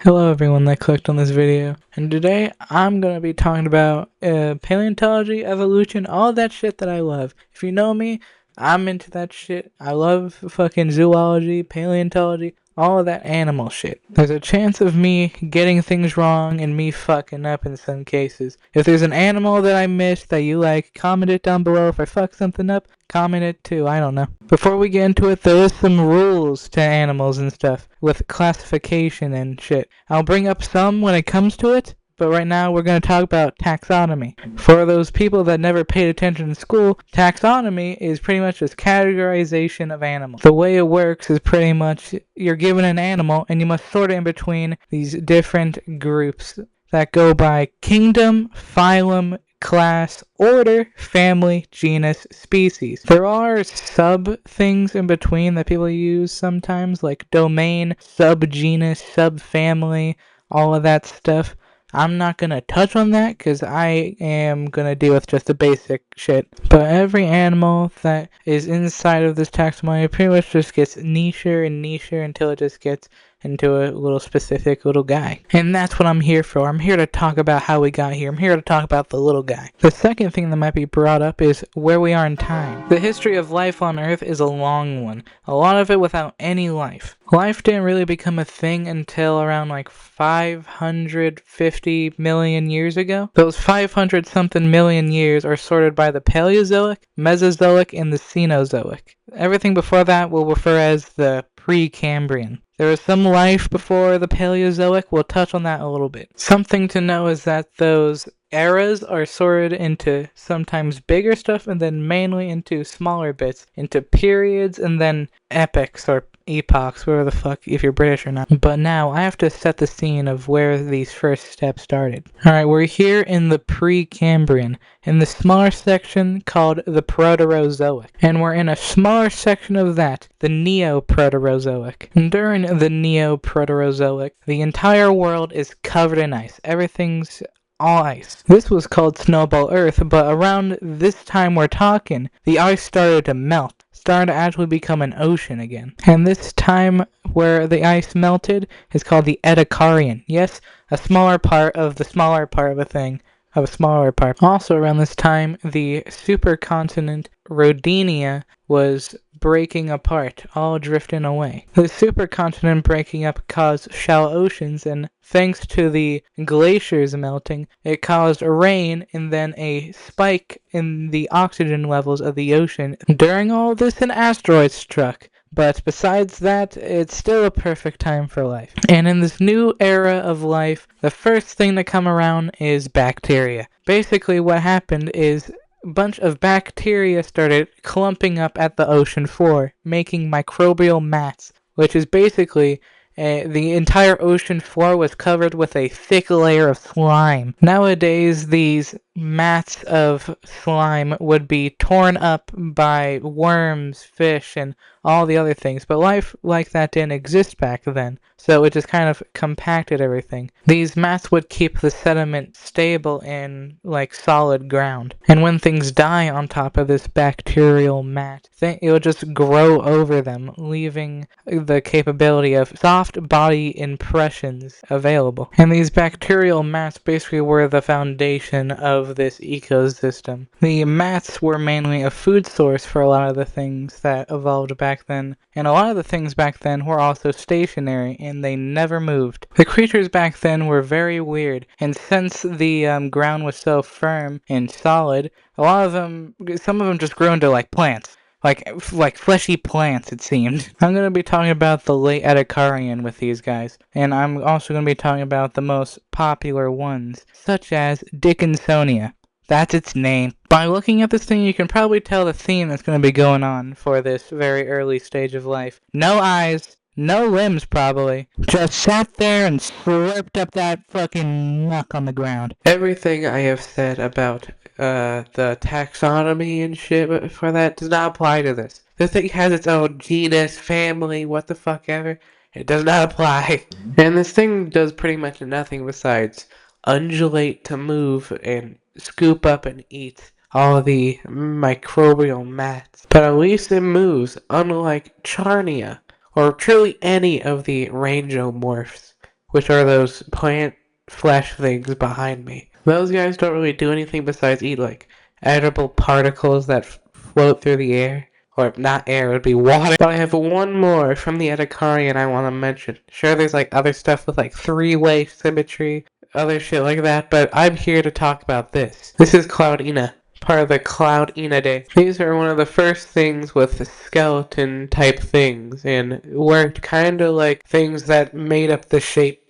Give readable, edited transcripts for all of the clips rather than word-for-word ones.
Hello everyone that clicked on this video, and today I'm going to be talking about paleontology, evolution, all that shit that I love. If you know me, I'm into that shit. I love fucking zoology, paleontology, all of that animal shit. There's a chance of me getting things wrong and me fucking up in some cases. If there's an animal that I missed that you like, comment it down below. If I fuck something up, comment it too, I don't know. Before we get into it, there is some rules to animals and stuff with classification and shit. I'll bring up some when it comes to it, but right now we're going to talk about taxonomy. For those people that never paid attention in school, taxonomy is pretty much just categorization of animals. The way it works is pretty much you're given an animal and you must sort it in between these different groups that go by kingdom, phylum, class, order, family, genus, species. There are sub things in between that people use sometimes, like domain, subgenus, subfamily, all of that stuff. I'm not gonna touch on that because I am gonna deal with just the basic shit. But every animal that is inside of this taxonomy pretty much just gets nicher and nicher until it just gets into a little specific little guy. And that's what I'm here for. I'm here to talk about how we got here. I'm here to talk about the little guy. The second thing that might be brought up is where we are in time. The history of life on Earth is a long one. A lot of it without any life. Life didn't really become a thing until around like 550 million years ago. Those 500 something million years are sorted by the Paleozoic, Mesozoic, and the Cenozoic. Everything before that we'll refer as the Precambrian. There was some life before the Paleozoic. We'll touch on that a little bit. Something to know is that those eras are sorted into sometimes bigger stuff and then mainly into smaller bits, into periods and then epochs or epochs, whatever the fuck, if you're British or not. But now I have to set the scene of where these first steps started. Alright, we're here in the Precambrian, in the smaller section called the Proterozoic. And we're in a smaller section of that, the Neoproterozoic. And during the Neoproterozoic, the entire world is covered in ice. Everything's all ice. This was called Snowball Earth, but around this time we're talking, the ice started to melt, started to actually become an ocean again. And this time where the ice melted is called the Edicarian. Yes, a smaller part of the smaller part of a thing, of a smaller part. Also around this time, the supercontinent Rodinia was breaking apart, all drifting away. The supercontinent breaking up caused shallow oceans, and thanks to the glaciers melting, it caused rain and then a spike in the oxygen levels of the ocean. During all this, an asteroid struck. But besides that, it's still a perfect time for life. And in this new era of life, the first thing to come around is bacteria. Basically what happened is a bunch of bacteria started clumping up at the ocean floor, making microbial mats, which is basically the entire ocean floor was covered with a thick layer of slime. Nowadays, these mats of slime would be torn up by worms, fish, and all the other things, but life like that didn't exist back then, so it just kind of compacted everything. These mats would keep the sediment stable in like solid ground, and when things die on top of this bacterial mat, it will just grow over them, leaving the capability of soft body impressions available. And these bacterial mats basically were the foundation of this ecosystem. The mats were mainly a food source for a lot of the things that evolved back then, and a lot of the things back then were also stationary and they never moved. The creatures back then were very weird, and since the ground was so firm and solid, a lot of them, some of them just grew into like plants. Like fleshy plants, it seemed. I'm going to be talking about the late Edicarian with these guys, and I'm also going to be talking about the most popular ones, such as Dickinsonia. That's its name. By looking at this thing, you can probably tell the theme that's going to be going on for this very early stage of life. No eyes, no limbs probably. Just sat there and slurped up that fucking muck on the ground. Everything I have said about the taxonomy and shit for that does not apply to this. This thing has its own genus, family, what the fuck ever. It does not apply. And this thing does pretty much nothing besides undulate to move and scoop up and eat all the microbial mats. But at least it moves, unlike Charnia, or truly any of the rangeomorphs, which are those plant flesh things behind me. Those guys don't really do anything besides eat like edible particles that float through the air. Or not air, it would be water. But I have one more from the Edicarian I want to mention. Sure, there's like other stuff with like three-way symmetry, other shit like that, but I'm here to talk about this. This is Cloudina, part of the Cloudinidae. These are one of the first things with skeleton type things, and worked kind of like things that made up the shape.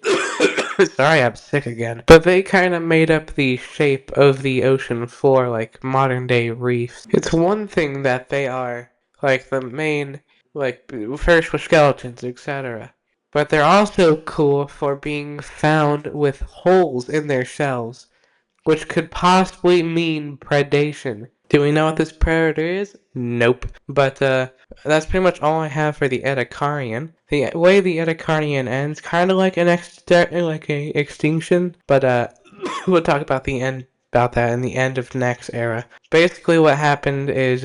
Sorry, I'm sick again. But they kind of made up the shape of the ocean floor like modern day reefs. It's one thing that they are like the main, like first with skeletons, etc. But they're also cool for being found with holes in their shells, which could possibly mean predation. Do we know what this predator is? Nope. But that's pretty much all I have for the Edicarian. The way the Edicarian ends, kind of like like a extinction, but we'll talk about that in the end of next era. Basically, what happened is,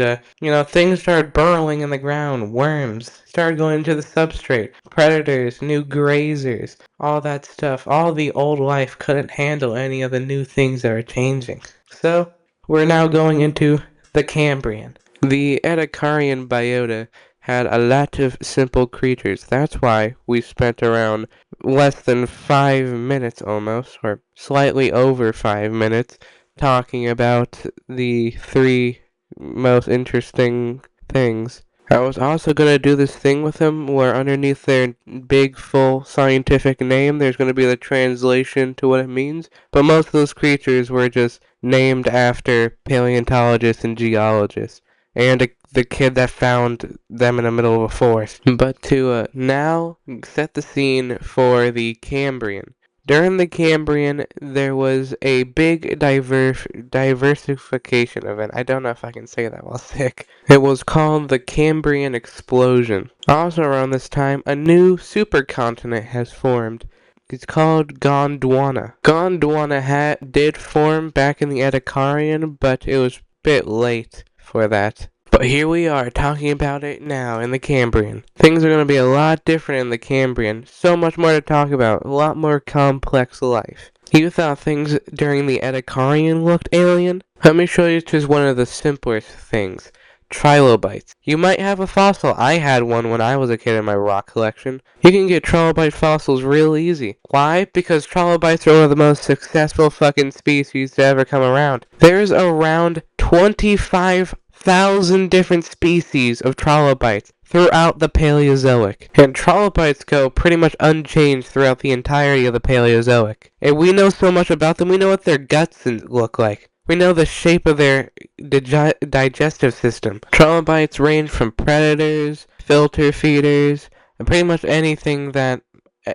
things started burrowing in the ground. Worms started going into the substrate. Predators, new grazers, all that stuff. All the old life couldn't handle any of the new things that are changing. So, we're now going into the Cambrian. The Edicarian biota had a lot of simple creatures. That's why we spent around less than 5 minutes almost, or slightly over 5 minutes, talking about the three most interesting things. I was also going to do this thing with them where underneath their big, full scientific name, there's going to be the translation to what it means. But most of those creatures were just named after paleontologists and geologists. And the kid that found them in the middle of a forest. But to now set the scene for the Cambrian. During the Cambrian, there was a big diversification event. I don't know if I can say that while sick. It was called the Cambrian Explosion. Also around this time, a new supercontinent has formed. It's called Gondwana. Gondwana did form back in the Edicarian, but it was a bit late for that. But here we are talking about it now in the Cambrian. Things are going to be a lot different in the Cambrian. So much more to talk about. A lot more complex life. You thought things during the Edicarian looked alien? Let me show you just one of the simplest things. Trilobites. You might have a fossil. I had one when I was a kid in my rock collection. You can get trilobite fossils real easy. Why? Because trilobites are one of the most successful fucking species to ever come around. There's around 25,000 different species of trilobites throughout the Paleozoic. And trilobites go pretty much unchanged throughout the entirety of the Paleozoic. And we know so much about them, we know what their guts look like. We know the shape of their digestive system. Trilobites range from predators, filter feeders, and pretty much anything that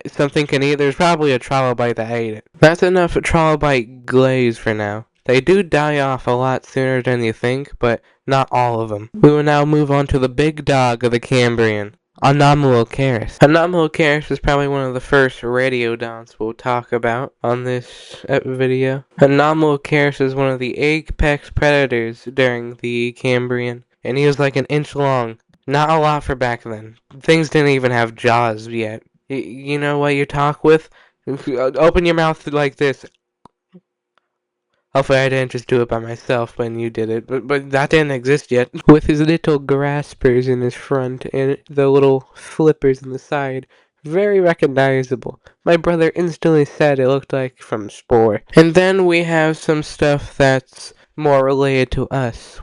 something can eat. There's probably a trilobite that ate it. That's enough trilobite glaze for now. They do die off a lot sooner than you think, but not all of them. We will now move on to the big dog of the Cambrian, Anomalocaris. Anomalocaris is probably one of the first radiodonts we'll talk about on this video. Anomalocaris is one of the apex predators during the Cambrian, and he was like an inch long. Not a lot for back then. Things didn't even have jaws yet. You know what you talk with? Open your mouth like this. Hopefully I didn't just do it by myself when you did it, but that didn't exist yet. With his little graspers in his front and the little flippers in the side. Very recognizable. My brother instantly said it looked like from Spore. And then we have some stuff that's more related to us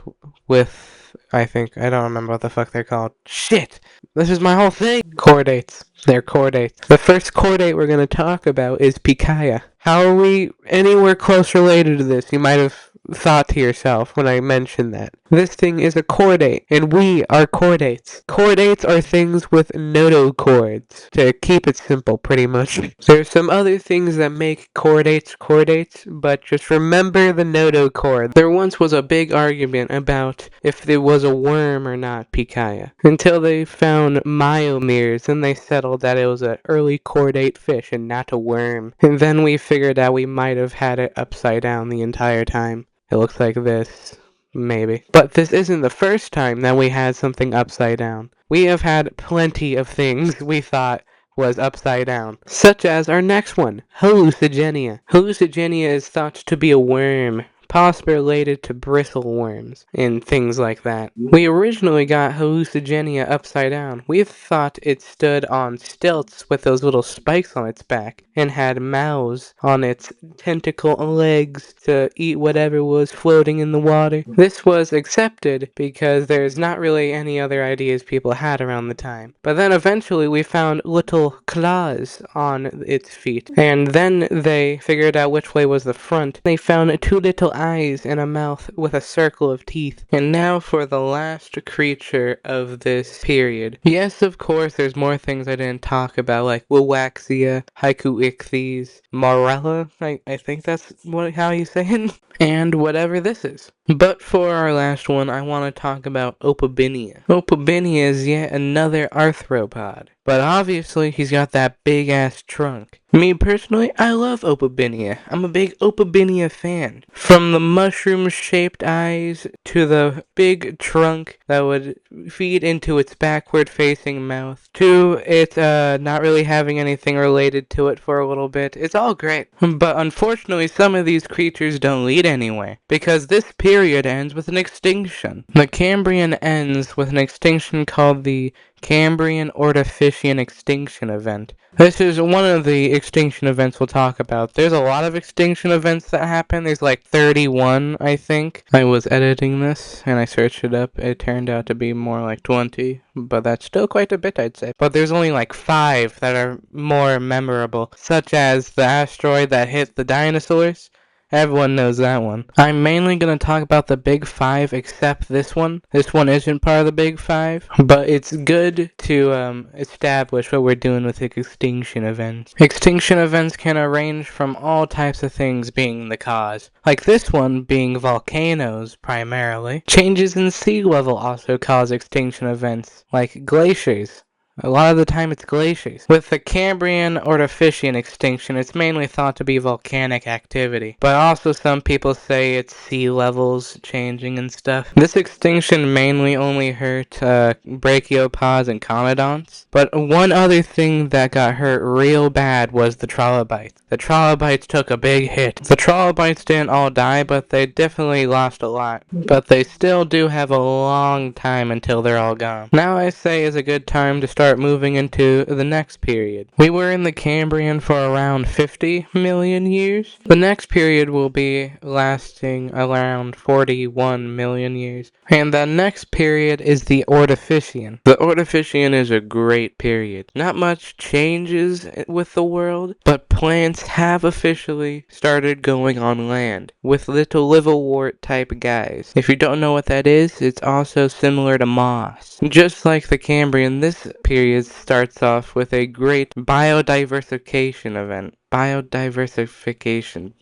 with, I don't remember what the fuck they're called. Shit! This is my whole thing! Chordates. They're chordates. The first chordate we're going to talk about is Pikaia. How are we anywhere close related to this? You might have thought to yourself when I mentioned that. This thing is a chordate, and we are chordates. Chordates are things with notochords, to keep it simple, pretty much. There's some other things that make chordates chordates, but just remember the notochord. There once was a big argument about if there was a worm or not, Pikaia, until they found myomeres, and they settled that it was an early chordate fish and not a worm. And then we figured out we might have had it upside down the entire time. It looks like this. Maybe. But this isn't the first time that we had something upside down. We have had plenty of things we thought was upside down. Such as our next one, hallucigenia. Hallucigenia is thought to be a worm, possibly related to bristle worms and things like that. We originally got hallucigenia upside down. We thought it stood on stilts with those little spikes on its back and had mouths on its tentacle legs to eat whatever was floating in the water. This was accepted because there's not really any other ideas people had around the time. But then eventually we found little claws on its feet, and then they figured out which way was the front. They found two little eyes and a mouth with a circle of teeth. And now for the last creature of this period. Yes, of course, there's more things I didn't talk about, like Wiwaxia, Haikuichthyes, Morella. I think that's how you say it. And whatever this is. But for our last one, I want to talk about Opabinia. Opabinia is yet another arthropod. But obviously, he's got that big ass trunk. Me personally, I love Opabinia. I'm a big Opabinia fan. From the mushroom shaped eyes to the big trunk that would feed into its backward facing mouth to it not really having anything related to it for a little bit. It's all great. But unfortunately, some of these creatures don't lead anywhere because this period ends with an extinction. The Cambrian ends with an extinction called the Cambrian Ordovician Extinction Event. This is one of the extinction events we'll talk about. There's a lot of extinction events that happen. There's like 31, I think. I was editing this and I searched it up. It turned out to be more like 20, but that's still quite a bit, I'd say. But there's only like 5 that are more memorable, such as the asteroid that hit the dinosaurs. Everyone knows that one. I'm mainly going to talk about the Big 5 except this one. This one isn't part of the Big 5, but it's good to establish what we're doing with extinction events. Extinction events can range from all types of things being the cause, like this one being volcanoes primarily. Changes in sea level also cause extinction events, like glaciers. A lot of the time it's glaciers. With the Cambrian Ordovician extinction, it's mainly thought to be volcanic activity, but also some people say it's sea levels changing and stuff. This extinction mainly only hurt brachiopods and conodonts, but one other thing that got hurt real bad was the trilobites. The trilobites took a big hit. The trilobites didn't all die, but they definitely lost a lot. But they still do have a long time until they're all gone. Now I say is a good time to start moving into the next period. We were in the Cambrian for around 50 million years. The next period will be lasting around 41 million years. And the next period is the Ordovician. The Ordovician is a great period. Not much changes with the world, but plants have officially started going on land with little liverwort type guys. If you don't know what that is, it's also similar to moss. Just like the Cambrian, this period starts off with a great biodiversification event. Biodiversification.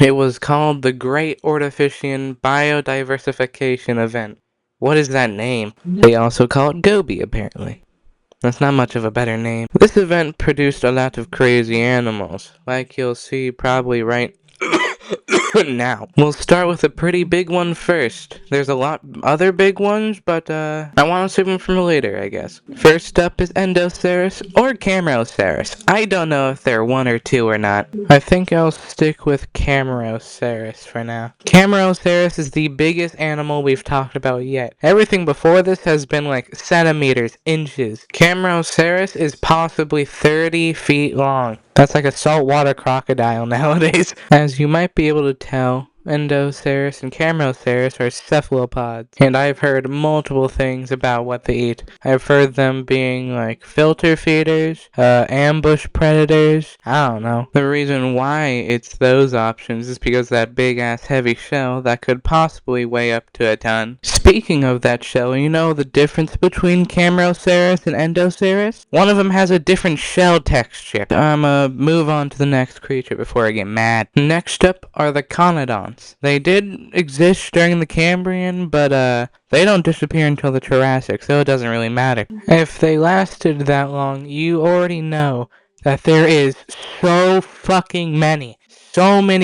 It was called the Great Ordovician Biodiversification Event. What is that name? They also call it Gobi, apparently. That's not much of a better name. This event produced a lot of crazy animals, like you'll see probably right now. We'll start with a pretty big one first. There's a lot other big ones, but I want to save them for later, I guess. First up is Endoceras or Cameroceras. I don't know if they're one or two or not. I think I'll stick with Cameroceras for now. Cameroceras is the biggest animal we've talked about yet. Everything before this has been like centimeters, inches. Cameroceras is possibly 30 feet long. That's like a saltwater crocodile nowadays. As you might be able to tell, Endoceras and Cameroceras are cephalopods, and I've heard multiple things about what they eat. I've heard them being like filter feeders, ambush predators, I don't know. The reason why it's those options is because that big ass heavy shell that could possibly weigh up to a ton. Speaking of that shell, you know the difference between Cameroceras and Endoceras? One of them has a different shell texture. Move on to the next creature before I get mad. Next up are the conodonts. They did exist during the Cambrian, but they don't disappear until the Jurassic, so it doesn't really matter. If they lasted that long, you already know that there is so many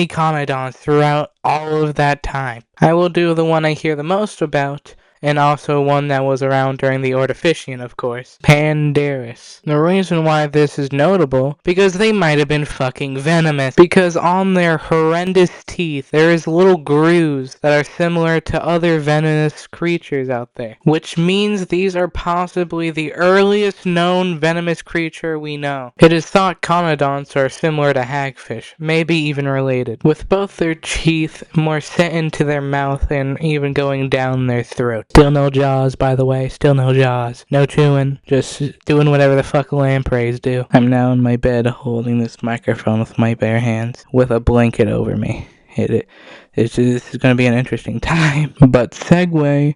conodonts throughout all of that time. I will do the one I hear the most about, and also one that was around during the Ordovician, of course. Pandarus. The reason why this is notable, because they might have been fucking venomous, because on their horrendous teeth there is little grooves that are similar to other venomous creatures out there, which means these are possibly the earliest known venomous creature we know. It is thought conodonts are similar to hagfish, maybe even related, with both their teeth more set into their mouth and even going down their throat. Still no jaws, by the way, still no jaws. No chewing, just doing whatever the fuck lampreys do. I'm now in my bed holding this microphone with my bare hands with a blanket over me. This is going to be an interesting time. But segue,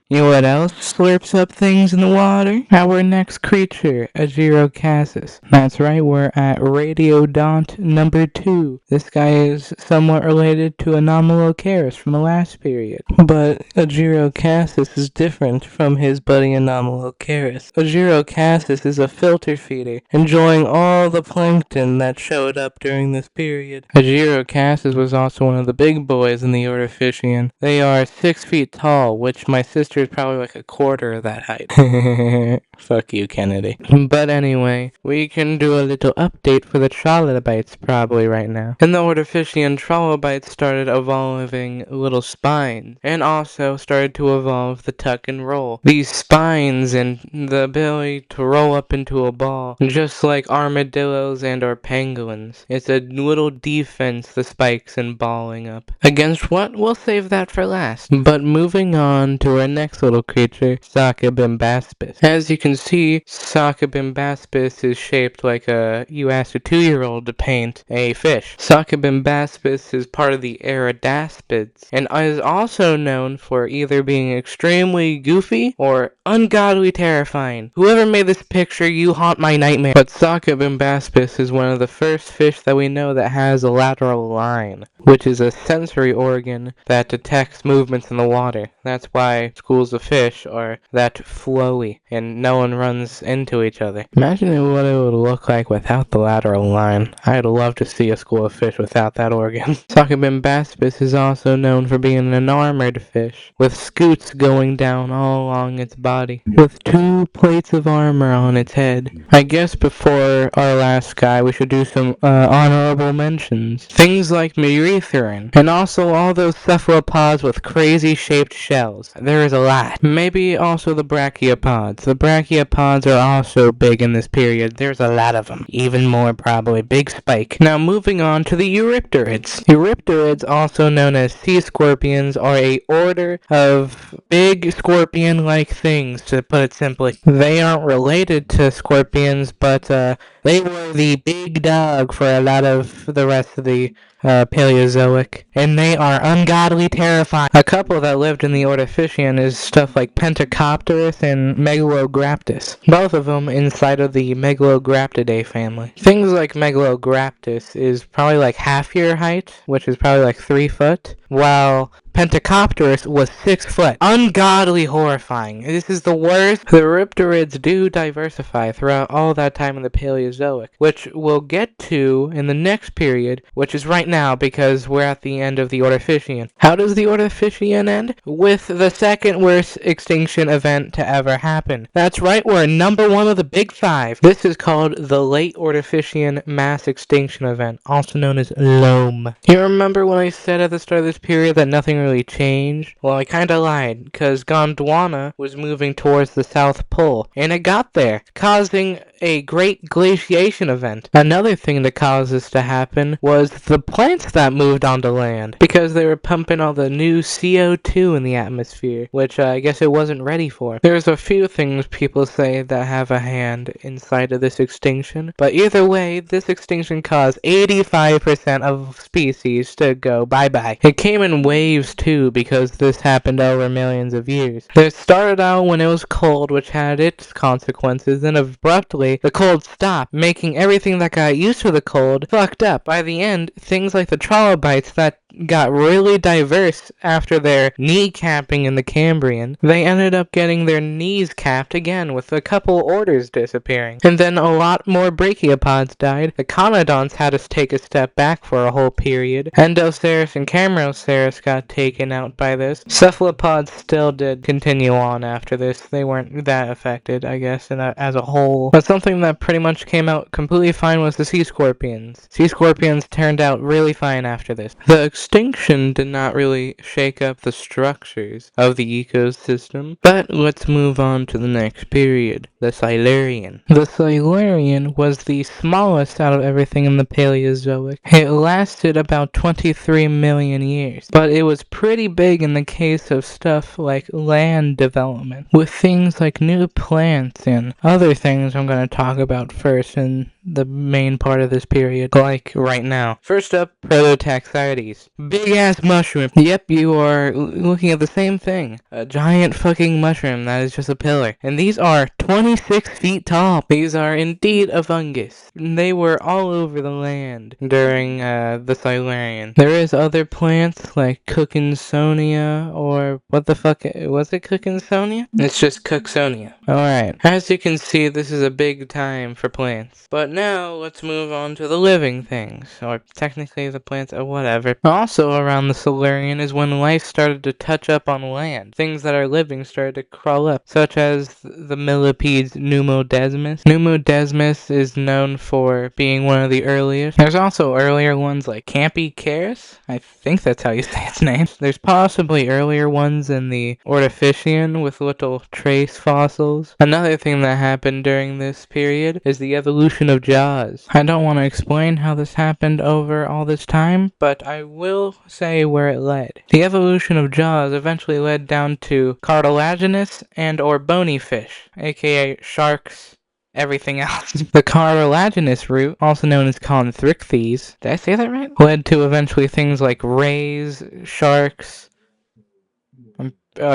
you know what else slurps up things in the water? Our next creature, Agirocassus. That's right, we're at radiodont number 2. This guy is somewhat related to Anomalocaris from the last period. But Agirocassus is different from his buddy Anomalocaris. Agirocassus is a filter feeder, enjoying all the plankton that showed up during this period. Agirocassus was also one of the big boys in the Ordovician. They are 6 feet tall, which my sister is probably like a quarter of that height. Fuck you, Kennedy. But anyway, we can do a little update for the trilobites probably right now. In the Ordovician, trilobites started evolving little spines, and also started to evolve the tuck and roll. These spines and the ability to roll up into a ball, just like armadillos and or penguins. It's a little defense, the spikes and balling up. Against what? We'll save that for last. But moving on to our next little creature, Sacabimbaspis. As you can see, Sacabimbaspis is shaped like you asked a 2-year-old to paint a fish. Sacabimbaspis is part of the Eridaspids, and is also known for either being extremely goofy or ungodly terrifying. Whoever made this picture, you haunt my nightmare. But Sacabimbaspis is one of the first fish that we know that has a lateral line, which is a sensory organ that detects movements in the water. That's why schools of fish are that flowy and no one runs into each other. Imagine what it would look like without the lateral line. I'd love to see a school of fish without that organ. Sacabimbaspis is also known for being an armored fish, with scoots going down all along its body, with 2 plates of armor on its head. I guess before our last guy, we should do some honorable mentions. Things like Meretherin, and also all those cephalopods with crazy shaped shells. There is a lot. Maybe also the brachiopods. The brachiopods are also big in this period. There's a lot of them. Even more probably. Big spike. Now moving on to the Eurypterids. Eurypterids, also known as sea scorpions, are a order of big scorpion-like things, to put it simply. They aren't related to scorpions, but they were the big dog for a lot of the rest of the Paleozoic, and they are ungodly terrifying. A couple that lived in the Ordovician is stuff like Pentacopterus and Megalograptus, both of them inside of the Megalograptidae family. Things like Megalograptus is probably like half your height, which is probably like 3 foot, while Pentacopterus was 6 foot. Ungodly horrifying. This is the worst. The Eurypterids do diversify throughout all that time in the Paleozoic, which we'll get to in the next period, which is right now because we're at the end of the Ordovician. How does the Ordovician end? With the second worst extinction event to ever happen. That's right, we're number 1 of the Big 5. This is called the Late Ordovician Mass Extinction Event, also known as LOME. You remember when I said at the start of this period that nothing really changed? Well, I kinda lied, because Gondwana was moving towards the South Pole, and it got there, causing a great glaciation event. Another thing that caused this to happen was the plants that moved onto land, because they were pumping all the new CO2 in the atmosphere, which I guess it wasn't ready for. There's a few things people say that have a hand inside of this extinction, but either way, this extinction caused 85% of species to go bye-bye. It came in waves too, because this happened over millions of years. It started out when it was cold, which had its consequences, and abruptly the cold stopped, making everything that got used to the cold fucked up. By the end, things like the trilobites that got really diverse after their kneecapping in the Cambrian. They ended up getting their knees capped again, with a couple orders disappearing. And then a lot more brachiopods died. The conodonts had to take a step back for a whole period. Endoceras and Camaraoceras got taken out by this. Cephalopods still did continue on after this. They weren't that affected, I guess, as a whole. But something that pretty much came out completely fine was the sea scorpions. Sea scorpions turned out really fine after this. The extinction did not really shake up the structures of the ecosystem, but let's move on to the next period, the Silurian. The Silurian was the smallest out of everything in the Paleozoic. It lasted about 23 million years, but it was pretty big in the case of stuff like land development, with things like new plants and other things I'm going to talk about first in the main part of this period, like right now. First up, Prototaxides. Big ass mushroom. Yep, you are looking at the same thing. A giant fucking mushroom that is just a pillar. And these are 26 feet tall. These are indeed a fungus. They were all over the land during the Silurian. There is other plants like Cookinsonia, or what the fuck was it, Cookinsonia? It's just Cooksonia. Alright. As you can see, this is a big time for plants. But now let's move on to the living things, or technically the plants, or whatever. Also around the Silurian is when life started to touch up on land. Things that are living started to crawl up, such as the millipedes Pneumodesmus. Pneumodesmus is known for being one of the earliest. There's also earlier ones like Campycaris. I think that's how you say its name. There's possibly earlier ones in the Ordovician with little trace fossils. Another thing that happened during this period is the evolution of jaws. I don't want to explain how this happened over all this time, but I will say where it led. The evolution of jaws eventually led down to cartilaginous and or bony fish, aka sharks, everything else. The cartilaginous root, also known as Chondrichthyes, did I say that right? Led to eventually things like rays, sharks,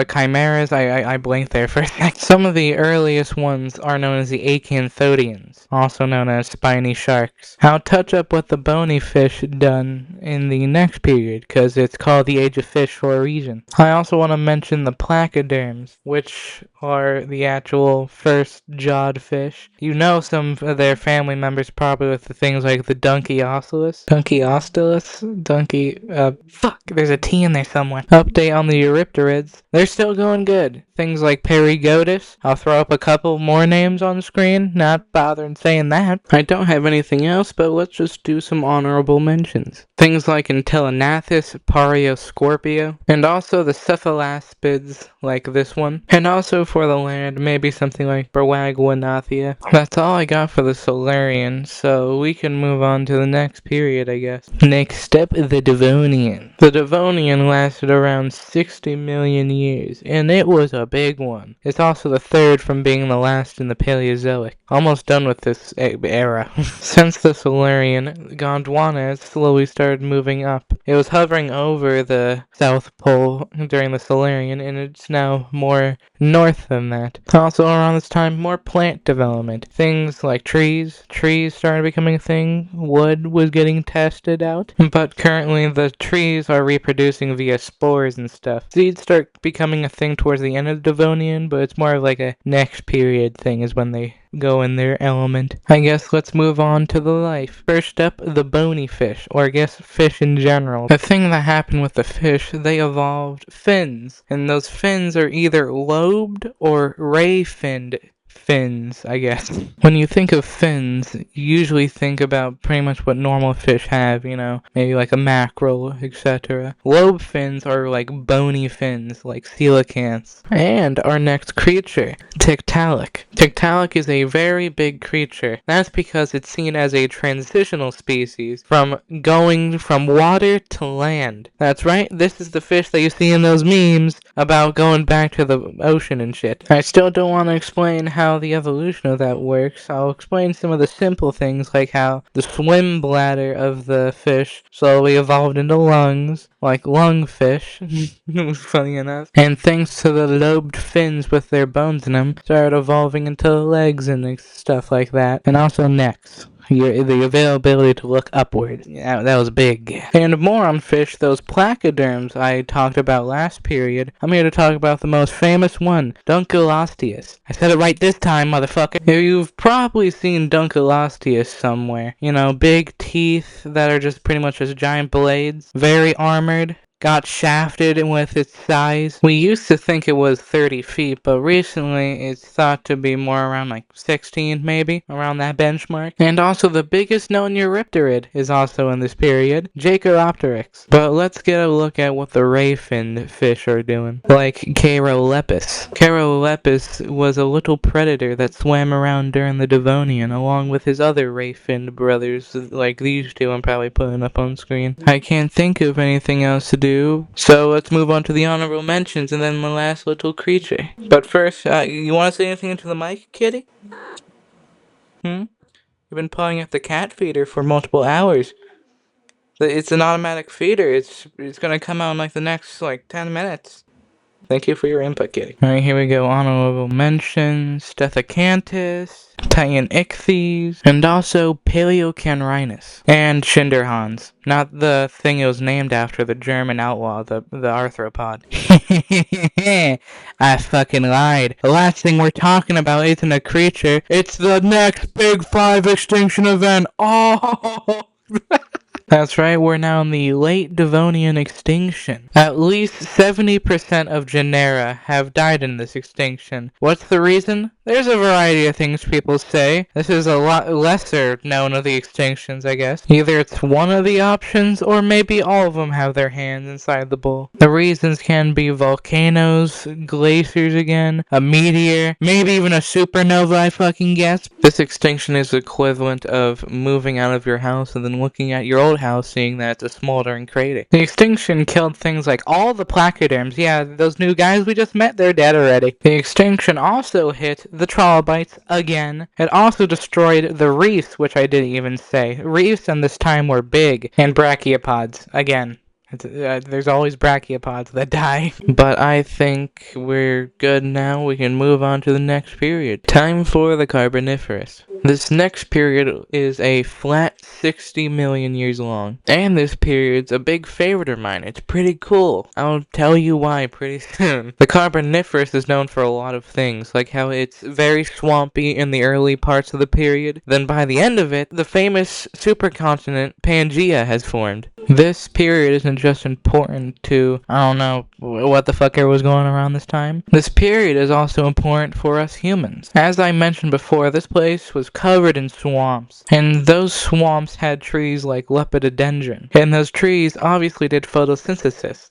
chimeras. I blinked there for a sec. Some of the earliest ones are known as the acanthodians, also known as spiny sharks. I'll touch up what the bony fish done in the next period, because it's called the Age of Fish for a reason. I also want to mention the placoderms, which are the actual first jawed fish. You know some of their family members probably with the things like the Dunkleosteus. Fuck, there's a T in there somewhere. Update on the Eurypterids. They're still going good. Things like Perigotus. I'll throw up a couple more names on the screen, not bothering saying that. I don't have anything else, but let's just do some honorable mentions. Things like Intellignathus, Scorpio, and also the cephalaspids like this one. And also for the land, maybe something like Berwaguanathia. That's all I got for the Silurian, so we can move on to the next period, I guess. Next step, the Devonian. The Devonian lasted around 60 million years, and it was a big one. It's also the third from being the last in the Paleozoic. Almost done with this era. Since the Silurian, Gondwana has slowly started moving up. It was hovering over the South Pole during the Silurian, and it's now more north than that. Also around this time, more plant development. Things like trees. Trees started becoming a thing. Wood was getting tested out. But currently the trees are reproducing via spores and stuff. Seeds start becoming a thing towards the end of the Devonian, but it's more of like a next period thing is when they go in their element. I guess let's move on to the life. First up, the bony fish, or I guess fish in general. The thing that happened with the fish, they evolved fins, and those fins are either lobed or ray-finned fins, I guess. When you think of fins, you usually think about pretty much what normal fish have, you know, maybe like a mackerel, etc. Lobe fins are like bony fins, like coelacanths. And our next creature, Tiktaalik. Tiktaalik is a very big creature. That's because it's seen as a transitional species from going from water to land. That's right, this is the fish that you see in those memes about going back to the ocean and shit. I still don't want to explain how the evolution of that works. I'll explain some of the simple things like how the swim bladder of the fish slowly evolved into lungs, like lungfish, funny enough. And thanks to the lobed fins with their bones in them, started evolving into legs and stuff like that. And also necks. the availability to look upward. Yeah, that was big. And more on fish, those placoderms I talked about last period. I'm here to talk about the most famous one, Dunkleosteus. I said it right this time, motherfucker. You've probably seen Dunkleosteus somewhere. You know, big teeth that are just pretty much just giant blades, very armored. Got shafted with its size. We used to think it was 30 feet, but recently it's thought to be more around like 16 maybe, around that benchmark. And also the biggest known Eurypterid is also in this period, Jacoropteryx. But let's get a look at what the ray-finned fish are doing. Like Cheirolepis. Cheirolepis was a little predator that swam around during the Devonian along with his other ray-finned brothers, like these two I'm probably putting up on screen. I can't think of anything else to do. So let's move on to the honorable mentions and then my last little creature. But first, you want to say anything into the mic, kitty? You've been pulling at the cat feeder for multiple hours. It's an automatic feeder. It's gonna come out in like the next 10 minutes. Thank you for your input, kitty. Alright, here we go. Honorable mentions, Stethocyanthus, Titan Ichthyes, and also Paleocanrinus. And Schinderhans. Not the thing it was named after, the German outlaw, the arthropod. I fucking lied. The last thing we're talking about isn't a creature, it's the next big 5 extinction event. Oh! That's right, we're now in the late Devonian extinction. At least 70% of genera have died in this extinction. What's the reason? There's a variety of things people say. This is a lot lesser known of the extinctions, I guess. Either it's one of the options, or maybe all of them have their hands inside the bowl. The reasons can be volcanoes, glaciers again, a meteor, maybe even a supernova, I fucking guess. This extinction is equivalent of moving out of your house and then looking at your old house, seeing that it's a smoldering crater. The extinction killed things like all the placoderms. Yeah, those new guys we just met, they're dead already. The extinction also hit the trilobites again. It also destroyed the reefs, which I didn't even say. Reefs and this time were big, and brachiopods again. There's always brachiopods that die. But I think we're good now. We can move on to the next period. Time for the Carboniferous. This next period is a flat 60 million years long. And this period's a big favorite of mine. It's pretty cool. I'll tell you why pretty soon. The Carboniferous is known for a lot of things, like how it's very swampy in the early parts of the period. Then by the end of it, the famous supercontinent Pangaea has formed. This period isn't just important to, I don't know, what the fuck was going around this time. This period is also important for us humans. As I mentioned before, this place was covered in swamps, and those swamps had trees like lepidodendron, and those trees obviously did photosynthesis.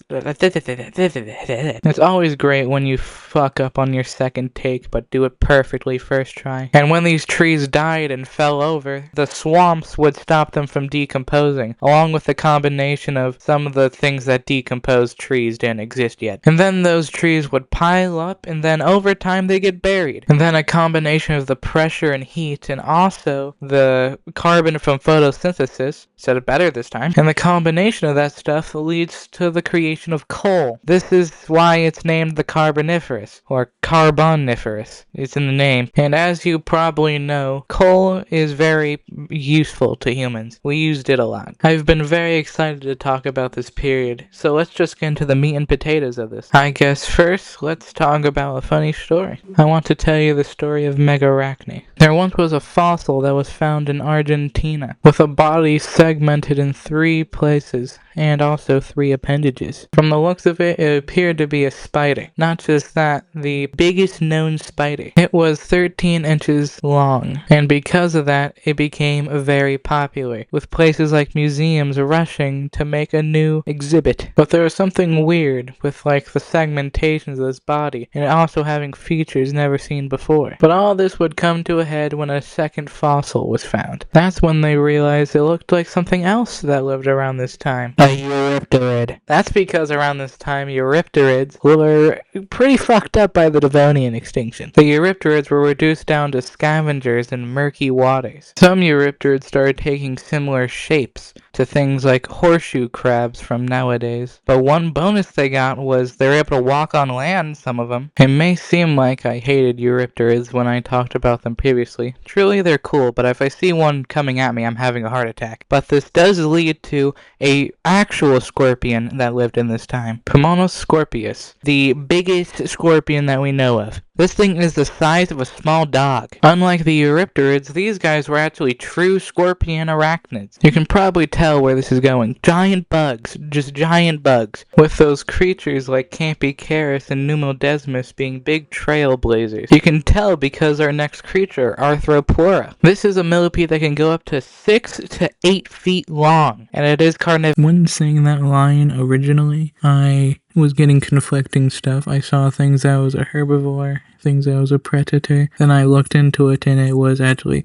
It's always great when you fuck up on your second take, but do it perfectly first try. And when these trees died and fell over, the swamps would stop them from decomposing, along with the combination of some of the things that decomposed trees didn't exist yet. And then those trees would pile up, and then over time they get buried. And then a combination of the pressure and heat, and also the carbon from photosynthesis, said it better this time, and the combination of that stuff leads to the creation of coal. This is why it's named the Carboniferous, or Carboniferous. It's in the name. And as you probably know, coal is very useful to humans. We used it a lot. I've been very excited to talk about this period, so let's just get into the meat and potatoes of this. I guess first, let's talk about a funny story. I want to tell you the story of Megarachne. There once was a fossil that was found in Argentina, with a body segmented in 3 places, and also 3 appendages. From the looks of it, it appeared to be a spider. Not just that, the biggest known spider. It was 13 inches long, and because of that, it became very popular, with places like museums rushing to make a new exhibit. But there was something weird with the segmentations of this body, and also having features never seen before. But all this would come to a head when a second fossil was found. That's when they realized it looked like something else that lived around this time. A Eurypterid. That's because around this time, Eurypterids were pretty fucked up by the Devonian extinction. The Eurypterids were reduced down to scavengers in murky waters. Some Eurypterids started taking similar shapes to to things like horseshoe crabs from nowadays. But one bonus they got was they were able to walk on land, some of them. It may seem like I hated Eurypterids when I talked about them previously. Truly, they're cool, but if I see one coming at me, I'm having a heart attack. But this does lead to a actual scorpion that lived in this time. Pomonos scorpius, the biggest scorpion that we know of. This thing is the size of a small dog. Unlike the Eurypterids, these guys were actually true scorpion arachnids. You can probably tell where this is going. Giant bugs, just giant bugs, with those creatures like Campycaris and Pneumodesmus being big trailblazers. You can tell because our next creature, Arthropleura. This is a millipede that can go up to 6 to 8 feet long, and it is carnivorous. When saying that line originally, I was getting conflicting stuff. I saw things that was a herbivore, things that was a predator. Then I looked into it and it was actually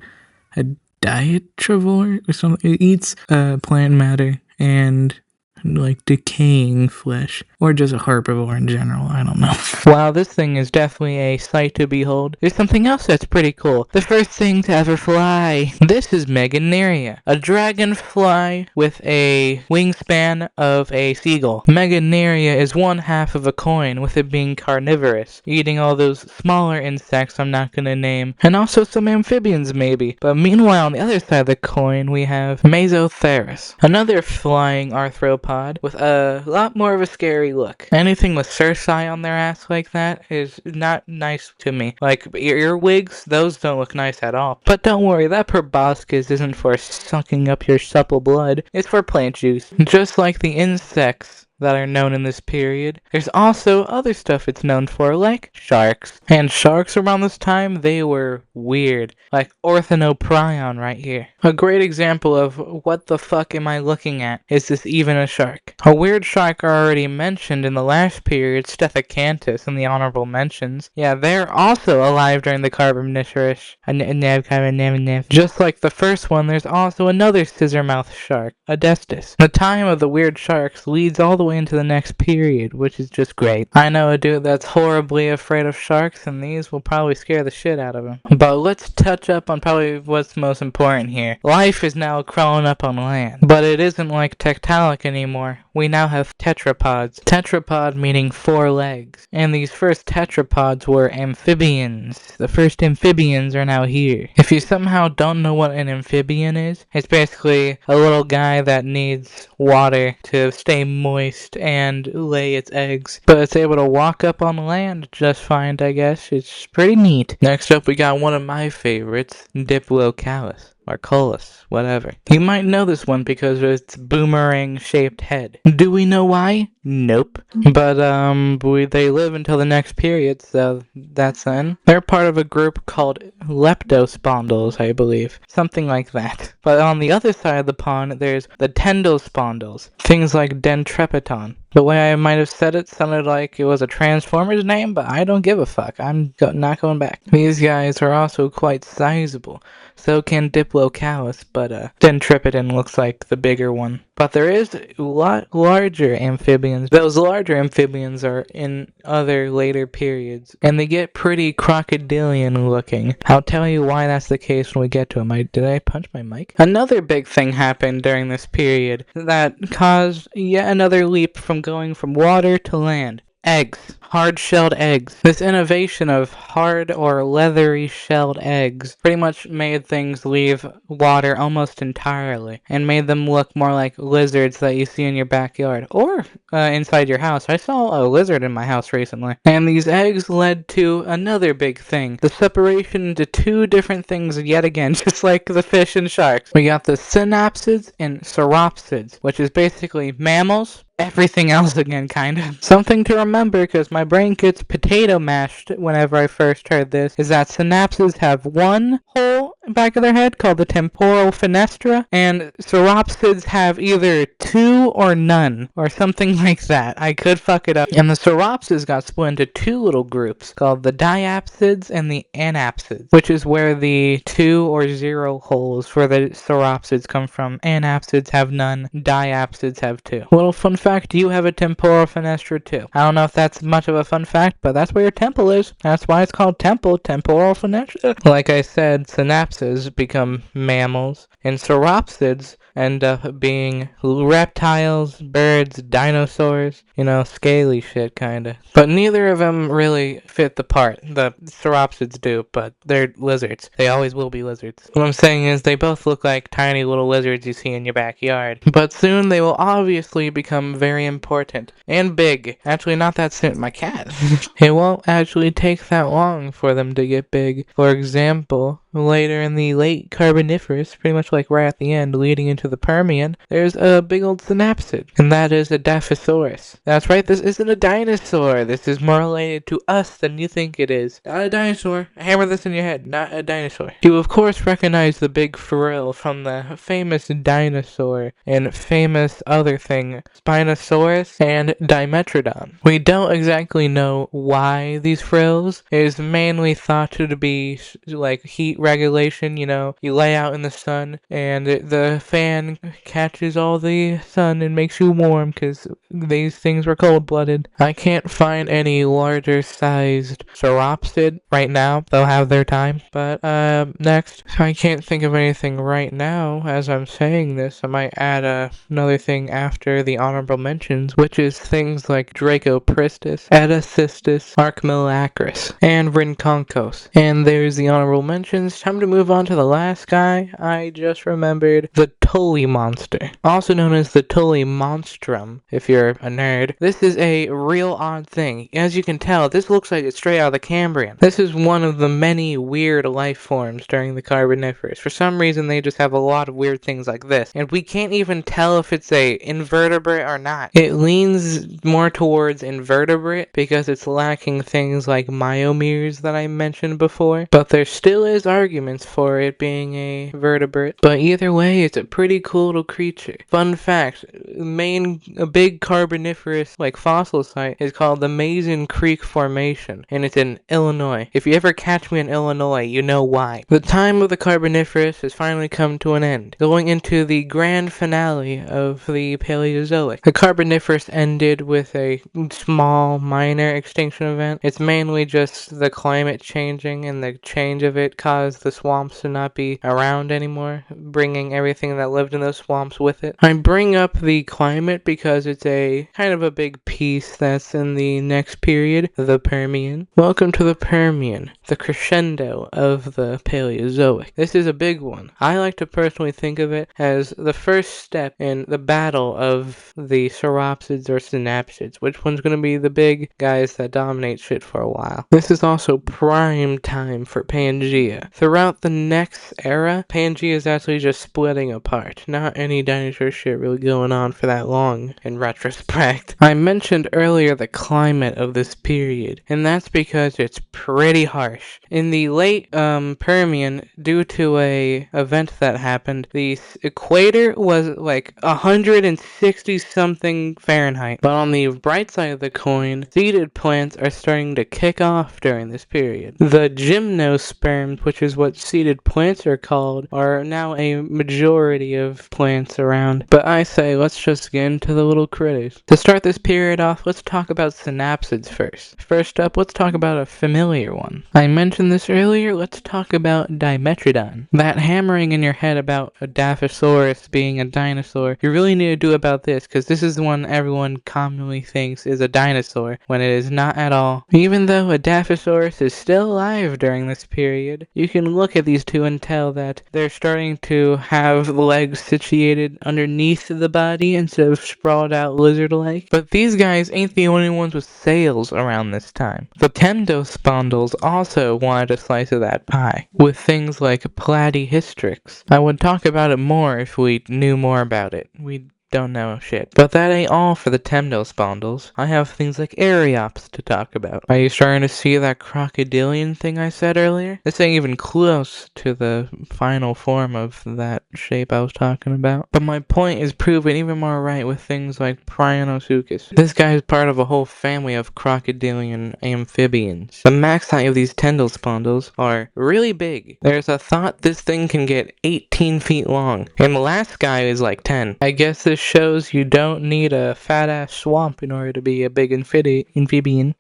a dietravore or something. It eats plant matter and like decaying flesh, or just a herbivore in general. I don't know. Wow, this thing is definitely a sight to behold. There's something else that's pretty cool. The first thing to ever fly. This is Meganeria, a dragonfly with a wingspan of a seagull. Meganeria is one half of a coin, with it being carnivorous, eating all those smaller insects I'm not gonna name, and also some amphibians maybe. But meanwhile, on the other side of the coin, we have Mesotheris, another flying arthropod with a lot more of a scary look. Anything with cerci on their ass like that is not nice to me. Like earwigs, those don't look nice at all. But don't worry, that proboscis isn't for sucking up your supple blood. It's for plant juice. Just like the insects that are known in this period, there's also other stuff it's known for, like sharks. And sharks around this time, they were weird. Like Orthinoprion right here. A great example of what the fuck am I looking at? Is this even a shark? A weird shark I already mentioned in the last period, Stephacanthus in the honorable mentions. Yeah, they're also alive during the Carboniferous. Just like the first one, there's also another scissor-mouthed shark, Adestus. The time of the weird sharks leads all the way into the next period, which is just great. I know a dude that's horribly afraid of sharks, and these will probably scare the shit out of him. But let's touch up on probably what's most important here. Life is now crawling up on land, but it isn't like Tiktaalik anymore. We now have tetrapods. Tetrapod meaning 4 legs. And these first tetrapods were amphibians. The first amphibians are now here. If you somehow don't know what an amphibian is, it's basically a little guy that needs water to stay moist and lay its eggs. But it's able to walk up on land just fine, I guess. It's pretty neat. Next up, we got one of my favorites, Diplocalus. Or Colus, whatever. You might know this one because of its boomerang-shaped head. Do we know why? Nope. But, they live until the next period, so that's then. They're part of a group called Leptospondylus, I believe. Something like that. But on the other side of the pond, there's the Tendospondylus. Things like Dendrepiton. The way I might have said it sounded like it was a Transformers name, but I don't give a fuck. I'm not going back. These guys are also quite sizable. So can Diplocalus, but Dendrepidon looks like the bigger one. But there is a lot larger amphibians. Those larger amphibians are in other later periods, and they get pretty crocodilian looking. I'll tell you why that's the case when we get to them. Did I punch my mic? Another big thing happened during this period that caused yet another leap from going from water to land. Eggs. Hard-shelled eggs. This innovation of hard or leathery shelled eggs pretty much made things leave water almost entirely and made them look more like lizards that you see in your backyard or inside your house. I saw a lizard in my house recently. And these eggs led to another big thing. The separation into 2 different things yet again, just like the fish and sharks. We got the synapsids and sauropsids, which is basically mammals. Everything else again, kind of. Something to remember, because my brain gets potato mashed whenever I first heard this, is that synapses have one hole in the back of their head called the temporal fenestra, and sauropsids have either 2 or none, or something like that. I could fuck it up. And the sauropsids got split into 2 little groups, called the diapsids and the anapsids, which is where the 2 or 0 holes for the sauropsids come from. Anapsids have none, diapsids have 2. Little fun fact, you have a temporal fenestra too. I don't know if that's much of a fun fact, but that's where your temple is. That's why it's called temporal fenestra. Like I said, synapses become mammals, and sauropsids end up being reptiles, birds, dinosaurs, scaly shit kinda. But neither of them really fit the part. The sauropsids do, but they're lizards. They always will be lizards. What I'm saying is they both look like tiny little lizards you see in your backyard. But soon they will obviously become very important and big. Actually, not that soon. My cat. It won't actually take that long for them to get big. For example, later in the late Carboniferous, pretty much like right at the end, leading into the Permian, there's a big old synapsid, and that is a Dilophosaurus. That's right, this isn't a dinosaur. This is more related to us than you think it is. Not a dinosaur. Hammer this in your head. Not a dinosaur. You of course recognize the big frill from the famous dinosaur and famous other thing, Spinosaurus and Dimetrodon. We don't exactly know why these frills. It is mainly thought to be like heat regulation. You lay out in the sun and the fan catches all the sun and makes you warm because these things were cold-blooded. I can't find any larger sized sauropsid right now. They'll have their time. But next, I can't think of anything right now as I'm saying this. I might add another thing after the honorable mentions, which is things like Dracopristis, Edacystis, Archmilacris, and Rinconcos. And there's the honorable mentions. Time to move on to the last guy. I just remembered the Tully monster, also known as the Tully monstrum, if you're a nerd. This is a real odd thing. As you can tell, this looks like it's straight out of the Cambrian. This is one of the many weird life forms during the Carboniferous. For some reason, they just have a lot of weird things like this, and we can't even tell if it's a invertebrate or not. It leans more towards invertebrate because it's lacking things like myomeres that I mentioned before, but there still is arguments for it being a vertebrate. But either way, it's a pretty cool little creature. Fun fact, a big Carboniferous fossil site is called the Mason Creek Formation, and it's in Illinois. If you ever catch me in Illinois, you know why. The time of the Carboniferous has finally come to an end, going into the grand finale of the Paleozoic. The Carboniferous ended with a small, minor extinction event. It's mainly just the climate changing, and the change of it caused the swamps to not be around anymore, bringing everything that lived in those swamps with it. I bring up the climate because it's a kind of a big piece that's in the next period, the Permian. Welcome to the Permian, the crescendo of the Paleozoic. This is a big one. I like to personally think of it as the first step in the battle of the sauropsids or synapsids. Which one's going to be the big guys that dominate shit for a while? This is also prime time for Pangea. Throughout the next era, Pangea is actually just splitting apart. Not any dinosaur shit really going on for that long in retrospect. I mentioned earlier the climate of this period, and that's because it's pretty harsh. In the late Permian, due to a event that happened, the equator was like 160 something Fahrenheit. But on the bright side of the coin, seeded plants are starting to kick off during this period. The gymnosperms, which is what seeded plants are called, are now a majority of plants around. But I say, let's just get into the little critters. To start this period off, let's talk about synapsids first. First up, let's talk about a familiar one. I mentioned this earlier, let's talk about Dimetrodon. That hammering in your head about a Dilophosaurus being a dinosaur, you really need to do about this, because this is the one everyone commonly thinks is a dinosaur, when it is not at all. Even though a Dilophosaurus is still alive during this period, you can look at these two and tell that they're starting to have legs situated underneath the body instead of sprawled out lizard-like. But these guys ain't the only ones with sails around this time. The Temdospondylus also wanted a slice of that pie, with things like Platyhystrix. I would talk about it more if we knew more about it. We don't know shit. But that ain't all for the Temdospondylus. I have things like Ariops to talk about. Are you starting to see that crocodilian thing I said earlier? This ain't even close to the final form of that shape I was talking about. But my point is proven even more right with things like Prionosuchus. This guy is part of a whole family of crocodilian amphibians. The max height of these Temdospondylus are really big. There's a thought this thing can get 18 feet long, and the last guy is like 10. I guess this this shows you don't need a fat-ass swamp in order to be a big amphibian.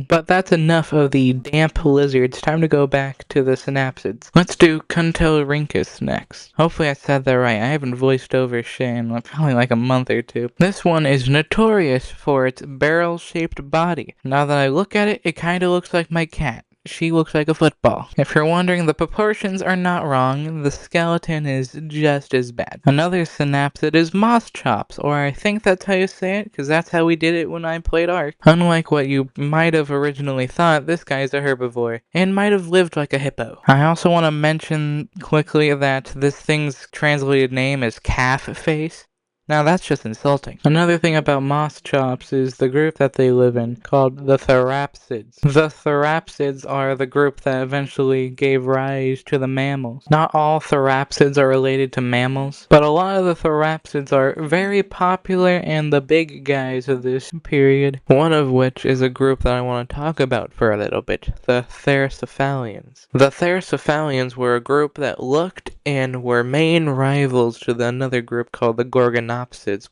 But that's enough of the damp lizards. Time to go back to the synapsids. Let's do Kuntelrhynchus next. Hopefully I said that right. I haven't voiced over shit in probably like a month or two. This one is notorious for its barrel-shaped body. Now that I look at it, it kinda looks like my cat. She looks like a football. If you're wondering, the proportions are not wrong. The skeleton is just as bad. Another synapsid is moss chops, or I think that's how you say it, because that's how we did it when I played Ark. Unlike what you might have originally thought, this guy is a herbivore, and might have lived like a hippo. I also want to mention quickly that this thing's translated name is calf face. Now that's just insulting. Another thing about moss chops is the group that they live in, called the therapsids. The therapsids are the group that eventually gave rise to the mammals. Not all therapsids are related to mammals, but a lot of the therapsids are very popular and the big guys of this period. One of which is a group that I want to talk about for a little bit, the Theratophalians. The Theratophalians were a group that looked and were main rivals to another group called the Gorgonopsids.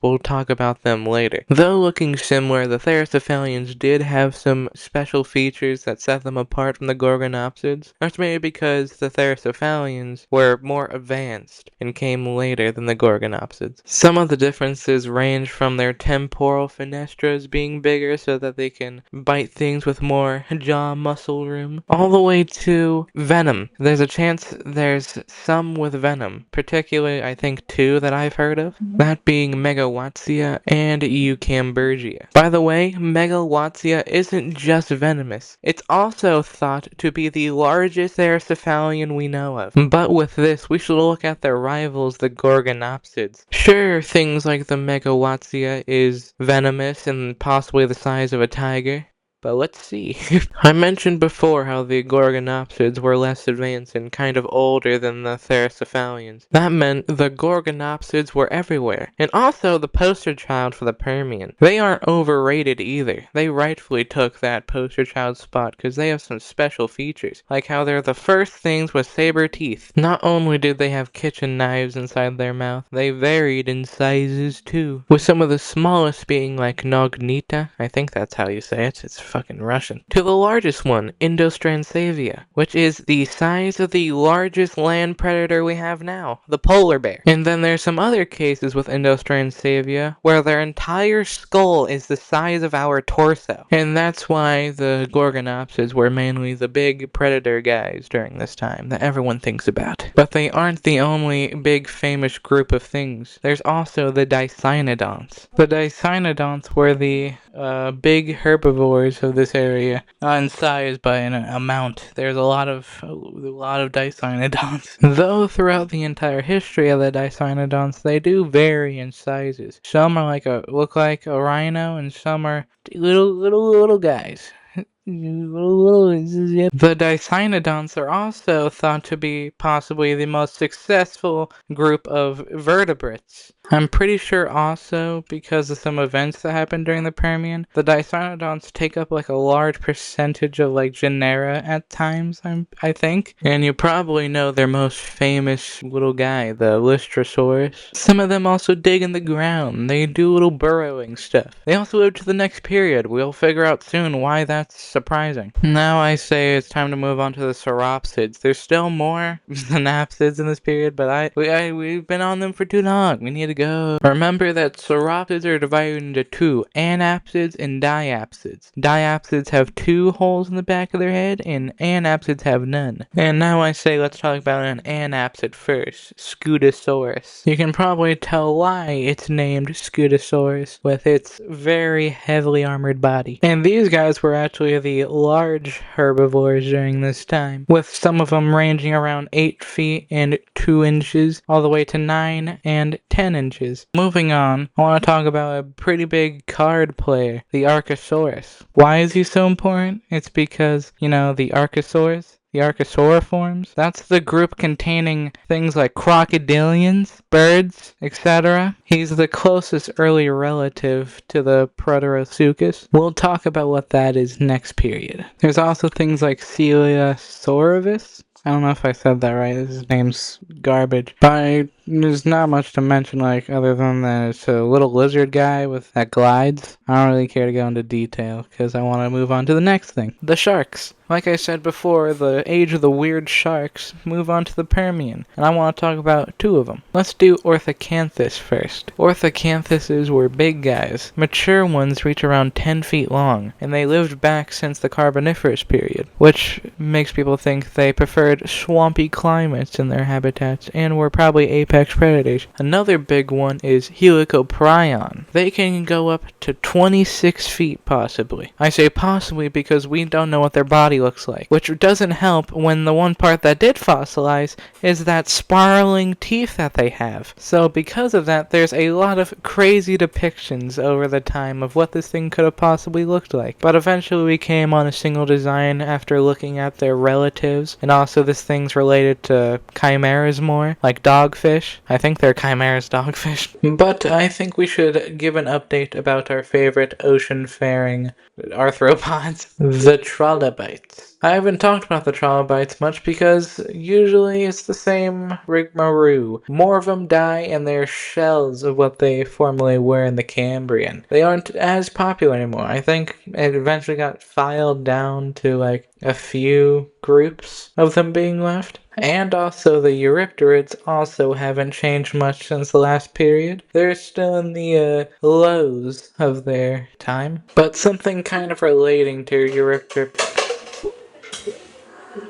We'll talk about them later. Though looking similar, the Theratophalians did have some special features that set them apart from the Gorgonopsids. That's maybe because the Theratophalians were more advanced and came later than the Gorgonopsids. Some of the differences range from their temporal fenestras being bigger so that they can bite things with more jaw muscle room, all the way to venom. There's a chance there's some with venom, particularly I think two that I've heard of, that being Megawatzia and Eucambergia. By the way, Megawatzia isn't just venomous, it's also thought to be the largest Theratophalian we know of. But with this, we should look at their rivals, the Gorgonopsids. Sure, things like the Megawatzia is venomous and possibly the size of a tiger, but let's see. I mentioned before how the Gorgonopsids were less advanced and kind of older than the Theratophalians. That meant the Gorgonopsids were everywhere, and also the poster child for the Permian. They aren't overrated either. They rightfully took that poster child spot because they have some special features, like how they're the first things with saber teeth. Not only did they have kitchen knives inside their mouth, they varied in sizes too, with some of the smallest being like Nognita, I think that's how you say it, it's fucking Russian, to the largest one, Indostransavia, which is the size of the largest land predator we have now, the polar bear. And then there's some other cases with Indostransavia where their entire skull is the size of our torso. And that's why the Gorgonopsids were mainly the big predator guys during this time that everyone thinks about. But they aren't the only big famous group of things. There's also the Dicynodonts. The Dicynodonts were the big herbivores of this area, not in size but in amount. There's a lot of Dicynodonts. Though throughout the entire history of the Dicynodonts, they do vary in sizes. Some are look like a rhino, and some are little guys. The Dicynodonts are also thought to be possibly the most successful group of vertebrates. I'm pretty sure also because of some events that happened during the Permian, the Dicynodonts take up like a large percentage of like genera at times, I think. And you probably know their most famous little guy, the Lystrosaurus. Some of them also dig in the ground. They do little burrowing stuff. They also live to the next period. We'll figure out soon why that's surprising. Now I say it's time to move on to the Sauropsids. There's still more synapsids in this period, but we've been on them for too long. We need to go. Remember that Sauropsids are divided into two, anapsids and diapsids. Diapsids have two holes in the back of their head, and anapsids have none. And now I say let's talk about an anapsid first, Scutosaurus. You can probably tell why it's named Scutosaurus with its very heavily armored body. And these guys were actually the large herbivores during this time, with some of them ranging around 8 feet and 2 inches, all the way to 9 and 10 inches. Moving on, I want to talk about a pretty big card player, the Archosaurus. Why is he so important? It's because, the Archosaurus, the Archosauriforms, that's the group containing things like crocodilians, birds, etc. He's the closest early relative to the Proterosuchus. We'll talk about what that is next period. There's also things like Coelosaurus. I don't know if I said that right. His name's garbage. But There's not much to mention, like, other than that it's a little lizard guy that glides. I don't really care to go into detail, because I want to move on to the next thing. The sharks. Like I said before, the age of the weird sharks move on to the Permian, and I want to talk about two of them. Let's do Orthocanthus first. Orthocanthuses were big guys. Mature ones reach around 10 feet long, and they lived back since the Carboniferous period, which makes people think they preferred swampy climates in their habitats and were probably apex predators. Another big one is Helicoprion. They can go up to 26 feet possibly. I say possibly because we don't know what their body looks like, which doesn't help when the one part that did fossilize is that spiraling teeth that they have. So because of that, there's a lot of crazy depictions over the time of what this thing could have possibly looked like. But eventually we came on a single design after looking at their relatives, and also this thing's related to chimeras more, like dogfish. I think they're chimeras dogfish. But I think we should give an update about our favorite ocean-faring arthropods, the trilobites. I haven't talked about the trilobites much because usually it's the same rigmarole. More of them die and they're shells of what they formerly were in the Cambrian. They aren't as popular anymore. I think it eventually got filed down to like a few groups of them being left. And also the Eurypterids also haven't changed much since the last period. They're still in the lows of their time. But something kind of relating to Eurypterids.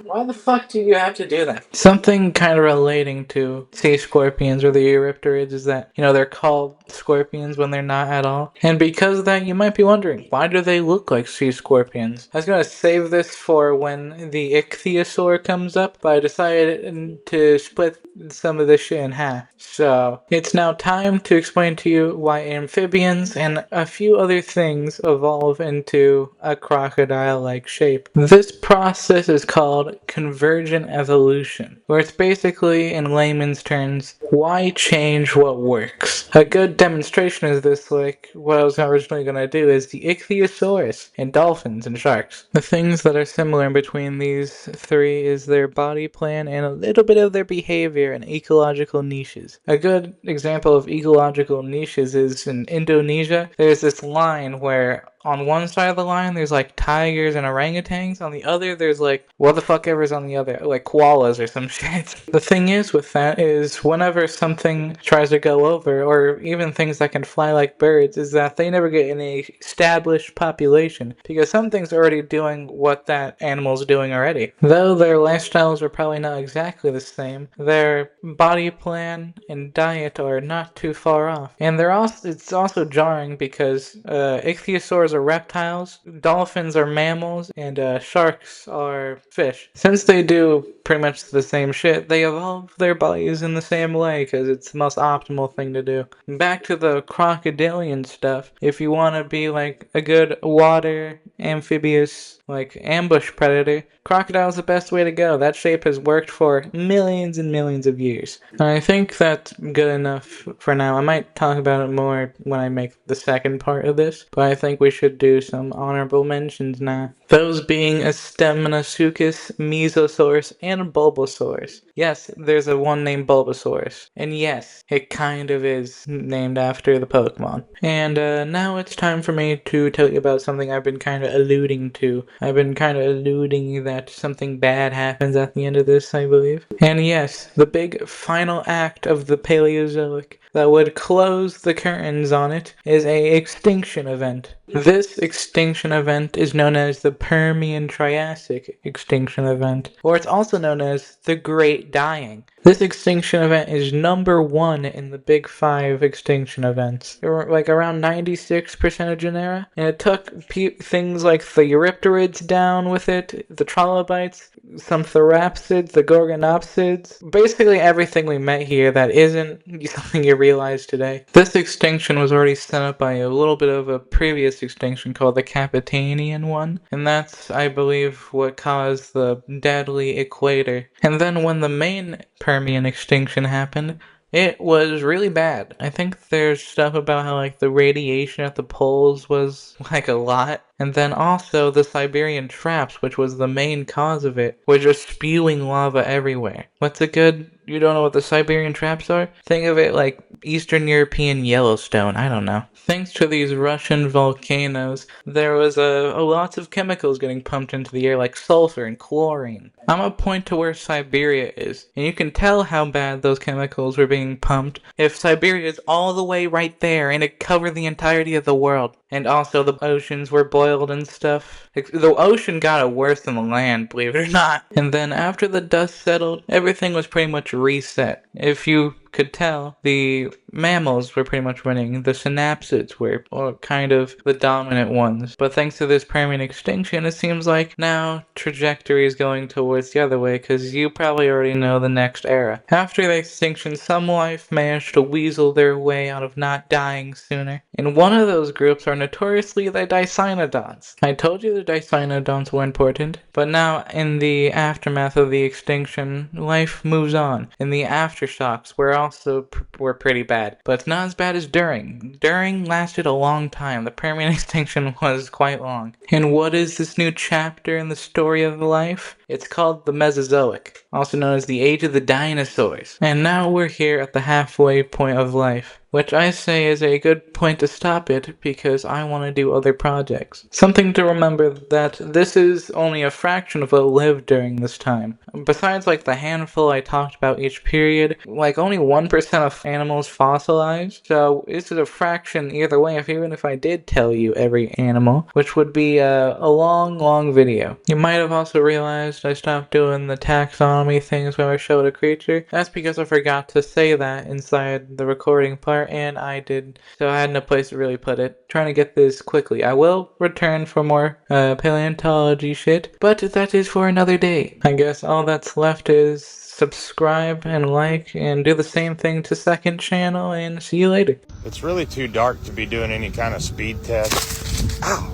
Why the fuck do you have to do that? Something kind of relating to sea scorpions or the Eurypterids is that, they're called scorpions when they're not at all. And because of that, you might be wondering, why do they look like sea scorpions? I was going to save this for when the ichthyosaur comes up, but I decided to split some of this shit in half. So, it's now time to explain to you why amphibians and a few other things evolve into a crocodile-like shape. This process is called convergent evolution, where it's basically, in layman's terms, why change what works? A good demonstration of this, like what I was originally going to do, is the ichthyosaurus and dolphins and sharks. The things that are similar in between these three is their body plan and a little bit of their behavior and ecological niches. A good example of ecological niches is in Indonesia. There's this line where on one side of the line there's like tigers and orangutans, on the other there's like what the fuck ever's on the other, like koalas or some shit. The thing is with that is whenever something tries to go over, or even things that can fly like birds, is that they never get in a established population because something's already doing what that animal's doing already. Though their lifestyles are probably not exactly the same, their body plan and diet are not too far off. And it's also jarring because ichthyosaurs are reptiles, dolphins are mammals, and sharks are fish. Since they do pretty much the same shit, they evolve their bodies in the same way because it's the most optimal thing to do. Back to the crocodilian stuff, if you want to be like a good water amphibious like ambush predator, crocodile's the best way to go. That shape has worked for millions and millions of years. I think that's good enough for now. I might talk about it more when I make the second part of this, but I think we should do some honorable mentions now. Those being Astemnosuchus, Mesosaurus, and Bulbasaurus. Yes, there's a one named Bulbasaurus. And yes, it kind of is named after the Pokemon. And now it's time for me to tell you about something I've been kind of alluding to. I've been kind of alluding that something bad happens at the end of this, I believe. And yes, the big final act of the Paleozoic that would close the curtains on it is a extinction event. This extinction event is known as the Permian-Triassic extinction event, or it's also known as the Great Dying. This extinction event is number one in the big five extinction events. There were like around 96% of genera, and it took things like the Eurypterids down with it, the trilobites, some therapsids, the gorgonopsids, basically everything we met here that isn't something you realize today. This extinction was already set up by a little bit of a previous extinction called the Capitanian one, and that's, I believe, what caused the deadly equator. And then when the main Permian extinction happened, it was really bad. I think there's stuff about how like the radiation at the poles was like a lot. And then also the Siberian traps, which was the main cause of it, were just spewing lava everywhere. What's a good You don't know what the Siberian traps are? Think of it like Eastern European Yellowstone. I don't know. Thanks to these Russian volcanoes, there was lots of chemicals getting pumped into the air like sulfur and chlorine. I'm gonna point to where Siberia is, and you can tell how bad those chemicals were being pumped if Siberia is all the way right there and it covered the entirety of the world. And also the oceans were boiled and stuff. The ocean got it worse than the land, believe it or not. And then after the dust settled, everything was pretty much reset. If you could tell, the mammals were pretty much winning. The synapsids were kind of the dominant ones. But thanks to this Permian extinction, it seems like now trajectory is going towards the other way, because you probably already know the next era. After the extinction, some life managed to weasel their way out of not dying sooner. And one of those groups are notoriously the Dicynodonts. I told you the Dicynodonts were important, but now in the aftermath of the extinction, life moves on. And the aftershocks were pretty bad, but not as bad as during. During lasted a long time. The Permian extinction was quite long. And what is this new chapter in the story of life? It's called the Mesozoic, also known as the Age of the Dinosaurs. And now we're here at the halfway point of life, which I say is a good point to stop it because I want to do other projects. Something to remember that this is only a fraction of what lived during this time. Besides like the handful I talked about each period, like only 1% of animals fossilized, so this is a fraction either way, even if I did tell you every animal, which would be a long video. You might have also realized I stopped doing the taxonomy things when I showed a creature. That's because I forgot to say that inside the recording part, and I did, so I had no place to really put it. Trying to get this quickly. I will return for more paleontology shit, but that is for another day. I guess all that's left is subscribe and like and do the same thing to second channel, and see you later. It's really too dark to be doing any kind of speed test. Ow!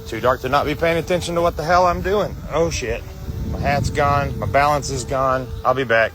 Too dark to not be paying attention to what the hell I'm doing. Oh shit. My hat's gone, my balance is gone. I'll be back.